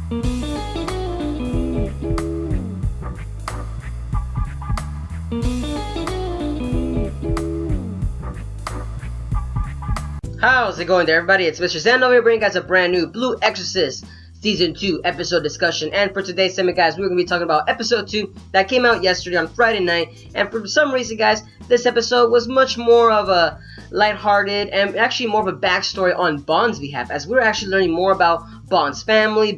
How's it going there, everybody? It's Mr. Zan over here bringing you guys a brand new Blue Exorcist Season 2 episode discussion. And for today's segment, guys, we're going to be talking about episode 2 that came out yesterday on Friday night. And for some reason, guys, this episode was much more of a lighthearted and actually more of a backstory on Bond's behalf, as we're actually learning more about Bond's family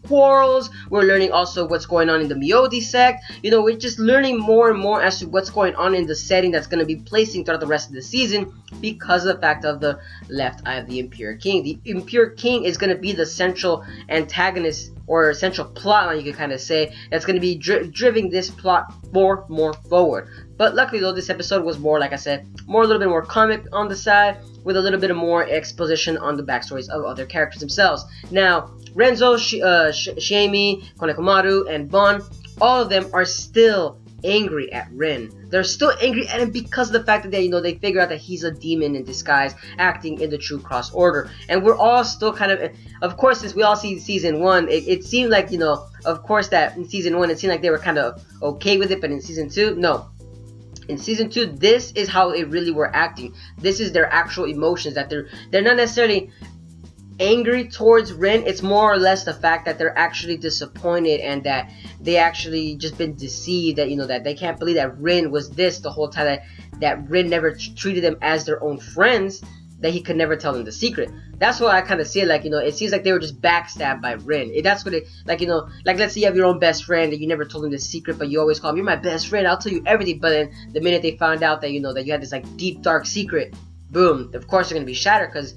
quarrels. We're learning also what's going on in the Miodi sect. You know, we're just learning more and more as to what's going on in the setting that's going to be placing throughout the rest of the season because of the fact of the left eye of the Impure King. The Impure King is going to be the central antagonist or central plot line, you could kind of say, that's going to be driving this plot more forward. But luckily though, this episode was more, like I said, a little bit more comic on the side, with a little bit of more exposition on the backstories of other characters themselves. Now, Renzo, Shiemi, Konekomaru, and Bon, all of them are still angry at Rin. They're still angry at him because of the fact that they figure out that he's a demon in disguise, acting in the True Cross Order. And we're all still kind of course, since we all see season 1, it seemed like, of course that in season 1 it seemed like they were kind of okay with it, but in season 2, no. In season 2, this is how they really were acting. This is their actual emotions, that they're not necessarily angry towards Rin. It's more or less the fact that they're actually disappointed and that they actually just been deceived, that that they can't believe that Rin was this the whole time, that Rin never treated them as their own friends, that he could never tell them the secret. That's what I kind of see it like. It seems like they were just backstabbed by Rin. That's what it, like, like, let's say you have your own best friend and you never told him the secret, but you always call him, you're my best friend, I'll tell you everything. But then the minute they found out that that you had this like deep dark secret, boom, of course they're gonna be shattered, because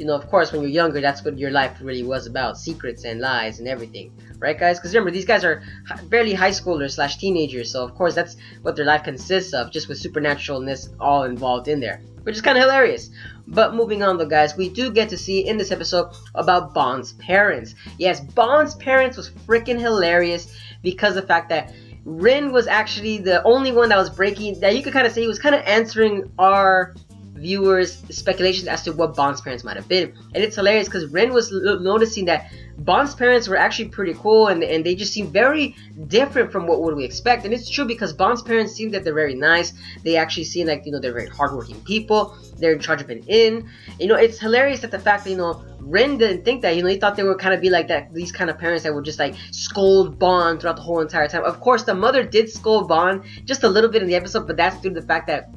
of course when you're younger, that's what your life really was about, secrets and lies and everything, right, guys? Because remember, these guys are barely high schoolers / teenagers, so of course that's what their life consists of, just with supernaturalness all involved in there, which is kind of hilarious. But moving on though, guys, we do get to see in this episode about Bond's parents. Yes, Bond's parents was freaking hilarious because of the fact that Rin was actually the only one that was breaking, that you could kind of say he was kind of answering our viewers' speculations as to what Bond's parents might have been. And it's hilarious because Rin was noticing that Bond's parents were actually pretty cool, and they just seem very different from what would we expect. And it's true, because Bond's parents seem that they're very nice. They actually seem like they're very hardworking people. They're in charge of an inn. It's hilarious that the fact that Rin didn't think that. He thought they would kind of be like that, these kind of parents that would just like scold Bond throughout the whole entire time. Of course, the mother did scold Bond just a little bit in the episode, but that's due to the fact that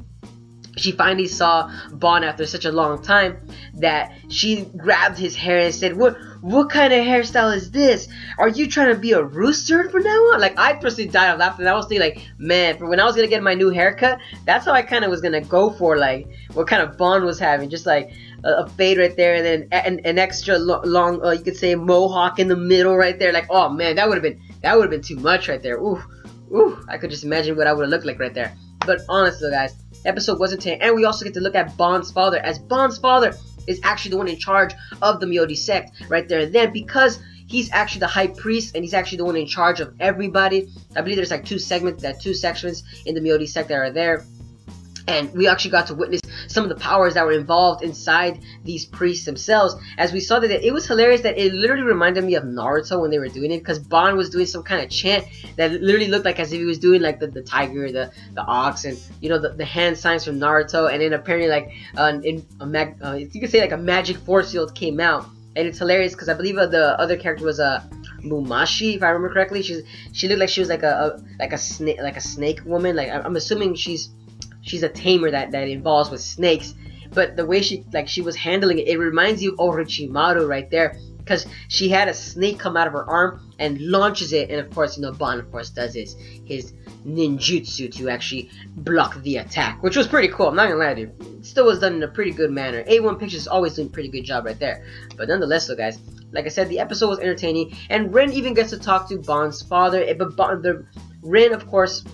she finally saw Bond after such a long time, that she grabbed his hair and said, what kind of hairstyle is this? Are you trying to be a rooster from now on? Like, I personally died of laughter, and I was thinking like, man, for when I was going to get my new haircut, that's how I kind of was going to go for, like, what kind of Bond was having, just like a fade right there, and then an extra long, you could say mohawk in the middle right there. Like, oh man, that would have been too much right there. Ooh, I could just imagine what I would have looked like right there. But honestly, guys, episode was intense, and we also get to look at Bond's father, as Bond's father is actually the one in charge of the Miodi sect right there and then, because he's actually the high priest and he's actually the one in charge of everybody. I believe there's like two sections in the Miodi sect that are there, and we actually got to witness some of the powers that were involved inside these priests themselves. As we saw that it was hilarious that it literally reminded me of Naruto when they were doing it, because Bond was doing some kind of chant that literally looked like as if he was doing like the tiger, the ox, and the hand signs from Naruto. And then apparently like you could say like a magic force field came out, and it's hilarious because I believe the other character was Mumashi, if I remember correctly. She looked like she was like a snake woman. Like, I'm assuming she's a tamer that involves with snakes, but the way she was handling it reminds you of Rinfujimoto right there, because she had a snake come out of her arm and launches it, and of course Bond of course does his ninjutsu to actually block the attack, which was pretty cool. I'm not gonna lie to you, it still was done in a pretty good manner. A1 Pictures is always doing a pretty good job right there. But nonetheless though, guys, like I said, the episode was entertaining, and Rin even gets to talk to Bond's father, but Rin of course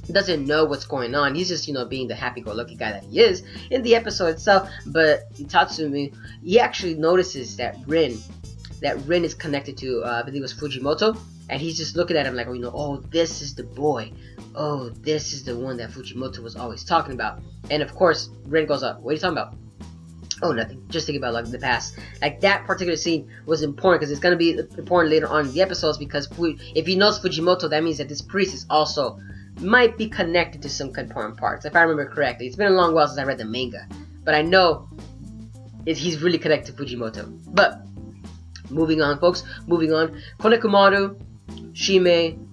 doesn't know what's going on. He's just being the happy-go-lucky guy that he is in the episode itself. But Tatsumi, he actually notices that Rin is connected to I believe it was Fujimoto, and he's just looking at him like, oh, this is the boy, oh, this is the one that Fujimoto was always talking about. And of course Rin goes up, what are you talking about? Oh, nothing. Just thinking about like the past. Like that particular scene was important because it's gonna be important later on in the episodes. Because if he knows Fujimoto, that means that this priest is also might be connected to some important parts. If I remember correctly, it's been a long while since I read the manga, but I know he's really connected to Fujimoto. But moving on, folks. Moving on. Konekumaru, Shime,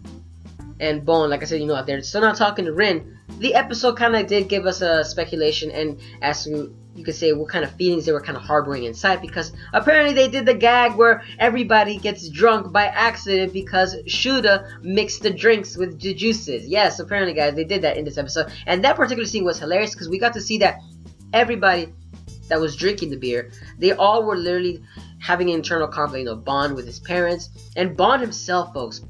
and Bon. Like I said, they're still not talking to Rin. The episode kind of did give us a speculation and as to, you could say, what kind of feelings they were kind of harboring inside, because apparently they did the gag where everybody gets drunk by accident because Shuda mixed the drinks with the juices. Yes, apparently, guys, they did that in this episode, and that particular scene was hilarious because we got to see that everybody that was drinking the beer, they all were literally having an internal conflict, Bond with his parents, and Bond himself, folks.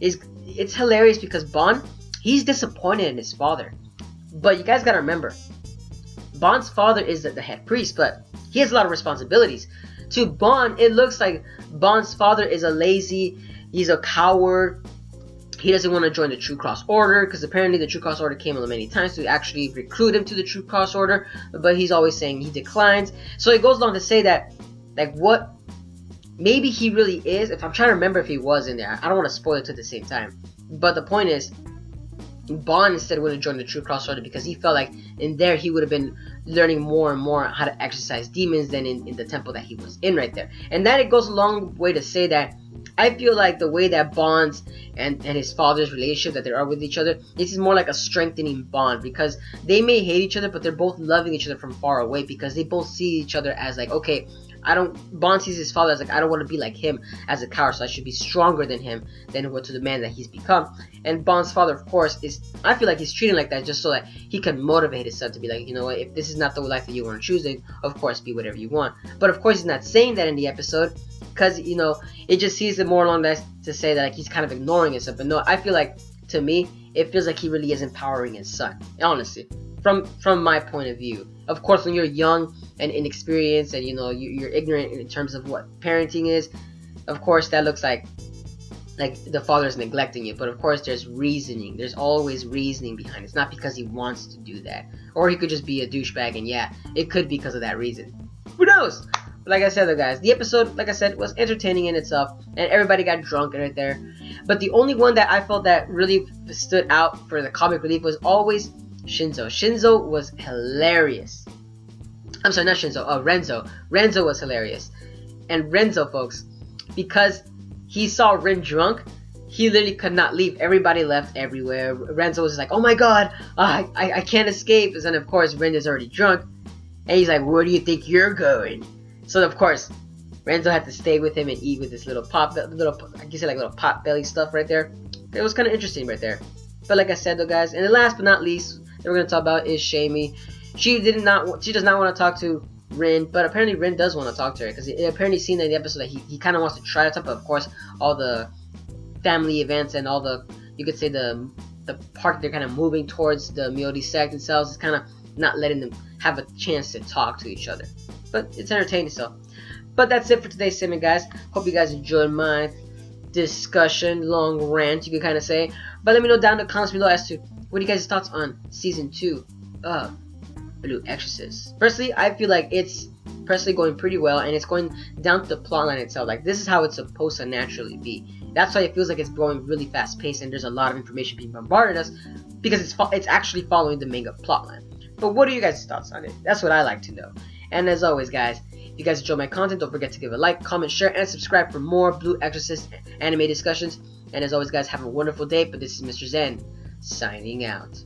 It's hilarious because Bond, he's disappointed in his father, but you guys gotta remember, Bond's father is the head priest, but he has a lot of responsibilities. To Bond, it looks like Bond's father is he's a coward. He doesn't want to join the True Cross Order, because apparently the True Cross Order came many times to actually recruit him to the True Cross Order, but he's always saying he declines. So it goes along to say that, like, what maybe he really is. If I'm trying to remember if he was in there, I don't want to spoil it at the same time. But the point is, Bond instead wanted to join the True Cross Order because he felt like in there he would have been learning more and more how to exorcise demons than in the temple that he was in right there. And that it goes a long way to say that I feel like the way that Bond's and his father's relationship that they are with each other, this is more like a strengthening bond, because they may hate each other, but they're both loving each other from far away, because they both see each other as like, okay, Bond sees his father as like, I don't want to be like him as a coward, so I should be stronger than him, to the man that he's become. And Bond's father, of course, I feel like he's treating like that just so that he can motivate his son to be like, you know what, if this is not the life that you want to choose, then of course be whatever you want. But of course he's not saying that in the episode, because it just sees it more along that to say that like he's kind of ignoring his son. But no, I feel like, to me, it feels like he really is empowering his son, honestly, from my point of view. Of course, when you're young and inexperienced and you're ignorant in terms of what parenting is, of course that looks like the father's neglecting you. But of course there's reasoning. There's always reasoning behind it. It's not because he wants to do that, or he could just be a douchebag, and yeah, it could be because of that reason. Who knows? But like I said though, guys, the episode, like I said, was entertaining in itself, and everybody got drunk right there. But the only one that I felt that really stood out for the comic relief was always Shinzo. Shinzo was hilarious. I'm sorry, not Shinzo. Renzo. Renzo was hilarious. And Renzo, folks, because he saw Rin drunk, he literally could not leave. Everybody left everywhere. Renzo was just like, oh my god, I can't escape. And then, of course, Rin is already drunk. And he's like, where do you think you're going? So, of course, Renzo had to stay with him and eat with this little pot belly stuff right there. It was kind of interesting right there. But like I said though, guys, and the last but not least that we're going to talk about is Shamey. She does not want to talk to Rin, but apparently Rin does want to talk to her, because it apparently seen in the episode that he kind of wants to try to talk, but of course all the family events and all the, you could say, the part they're kind of moving towards the Miodi sect themselves is kind of not letting them have a chance to talk to each other. But it's entertaining still. But that's it for today's segment, guys. Hope you guys enjoyed my discussion, long rant, you could kind of say. But let me know down in the comments below as to what are you guys' thoughts on Season 2 of Blue Exorcist. Personally, I feel like it's personally going pretty well, and it's going down to the plotline itself. Like, this is how it's supposed to naturally be. That's why it feels like it's going really fast paced, and there's a lot of information being bombarded us, because it's actually following the manga plotline. But what are you guys' thoughts on it? That's what I like to know. And as always, guys, if you guys enjoy my content, don't forget to give a like, comment, share, and subscribe for more Blue Exorcist anime discussions. And as always, guys, have a wonderful day. But this is Mr. Zen, signing out.